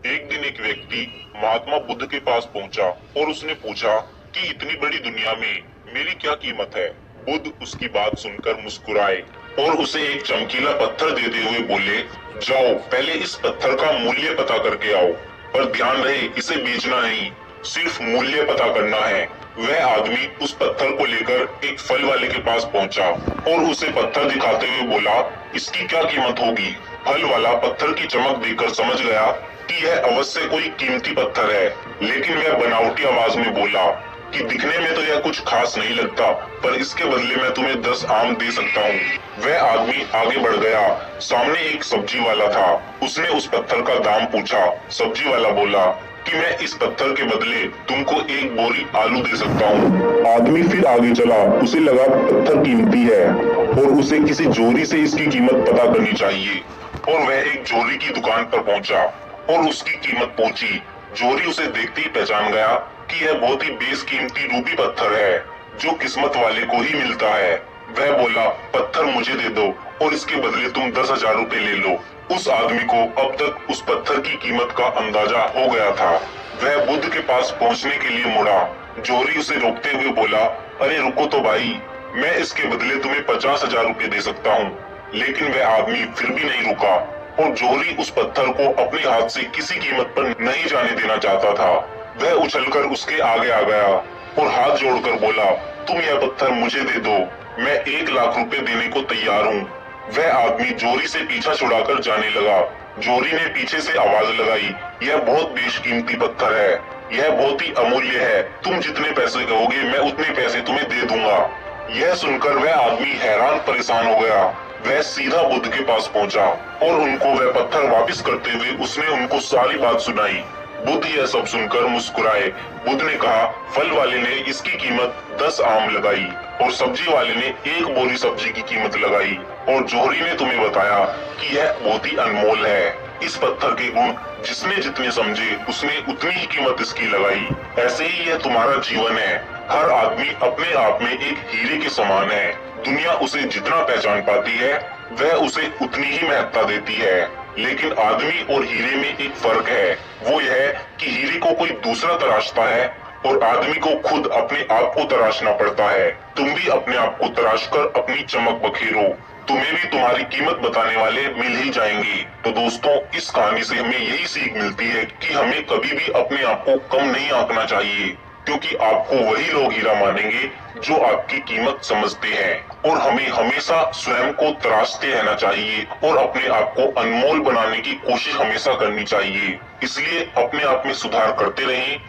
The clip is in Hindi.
एक दिन एक व्यक्ति महात्मा बुद्ध के पास पहुंचा और उसने पूछा कि इतनी बड़ी दुनिया में मेरी क्या कीमत है। बुद्ध उसकी बात सुनकर मुस्कुराए और उसे एक चमकीला पत्थर देते हुए बोले, जाओ पहले इस पत्थर का मूल्य पता करके आओ, पर ध्यान रहे इसे बेचना नहीं, सिर्फ मूल्य पता करना है। वह आदमी उस पत्थर को लेकर एक फल वाले के पास पहुंचा और उसे पत्थर दिखाते हुए बोला, इसकी क्या कीमत होगी। फल वाला पत्थर की चमक देखकर समझ गया कि यह अवश्य कोई कीमती पत्थर है, लेकिन वह बनावटी आवाज में बोला कि दिखने में तो यह कुछ खास नहीं लगता, पर इसके बदले मैं तुम्हें 10 आम दे सकता हूँ। वह आदमी आगे बढ़ गया। सामने एक सब्जी वाला था। उसने उस पत्थर का दाम पूछा। सब्जी वाला बोला कि मैं इस पत्थर के बदले तुमको एक बोरी आलू दे सकता हूँ। आदमी फिर आगे चला। उसे लगा पत्थर कीमती है और उसे किसी जोरी से इसकी कीमत पता करनी चाहिए, और वह एक जोरी की दुकान पर पहुंचा और उसकी कीमत पूछी। जोरी उसे देखते ही पहचान गया कि यह बहुत ही बेशकीमती रूबी पत्थर है, जो किस्मत वाले को ही मिलता है। वह बोला, पत्थर मुझे दे दो और इसके बदले तुम 10,000 रुपए ले लो। उस आदमी को अब तक उस पत्थर की कीमत का अंदाजा हो गया था। वह बुद्ध के पास पहुंचने के लिए मुड़ा। जोरी उसे रोकते हुए बोला, अरे रुको तो भाई, मैं इसके बदले तुम्हें 50,000 रुपए दे सकता हूँ। लेकिन वह आदमी फिर भी नहीं रुका और जोरी उस पत्थर को अपने हाथ से किसी कीमत पर नहीं जाने देना चाहता था। वह उछलकर उसके आगे आ गया और हाथ जोड़कर बोला, तुम यह पत्थर मुझे दे दो, मैं 1,00,000 रुपए देने को तैयार हूँ। वह आदमी जोरी से पीछा छुड़ाकर जाने लगा। जोरी ने पीछे से आवाज लगाई, यह बहुत बेशकीमती पत्थर है, यह बहुत ही अमूल्य है, तुम जितने पैसे कहोगे मैं उतने पैसे तुम्हें दे दूंगा। यह सुनकर वह आदमी हैरान परेशान हो गया। वह सीधा बुद्ध के पास पहुंचा और उनको वह पत्थर वापस करते हुए उसने उनको सारी बात सुनाई। बुद्ध यह सब सुनकर मुस्कुराए। बुद्ध ने कहा, फल वाले ने इसकी कीमत 10 आम लगाई और सब्जी वाले ने एक बोरी सब्जी की कीमत लगाई, और जोहरी ने तुम्हें बताया कि यह बहुत ही अनमोल है। इस पत्थर के गुण जिसने जितने समझे उसने उतनी ही कीमत इसकी लगाई। ऐसे ही यह तुम्हारा जीवन है। हर आदमी अपने आप में एक हीरे के समान है। दुनिया उसे जितना पहचान पाती है वह उसे उतनी ही महत्ता देती है, लेकिन आदमी और हीरे में एक फर्क है। वो यह है कि हीरे को कोई दूसरा तराशता है और आदमी को खुद अपने आप को तराशना पड़ता है। तुम भी अपने आप को तराश कर अपनी चमक बखेरो, तुम्हें भी तुम्हारी कीमत बताने वाले मिल ही जाएंगे। तो दोस्तों, इस कहानी से हमें यही सीख मिलती है कि हमें कभी भी अपने आप को कम नहीं आंकना चाहिए, क्योंकि आपको वही लोग हीरा मानेंगे जो आपकी कीमत समझते हैं। और हमें हमेशा स्वयं को तराशते रहना चाहिए और अपने आप को अनमोल बनाने की कोशिश हमेशा करनी चाहिए। इसलिए अपने आप में सुधार करते रहें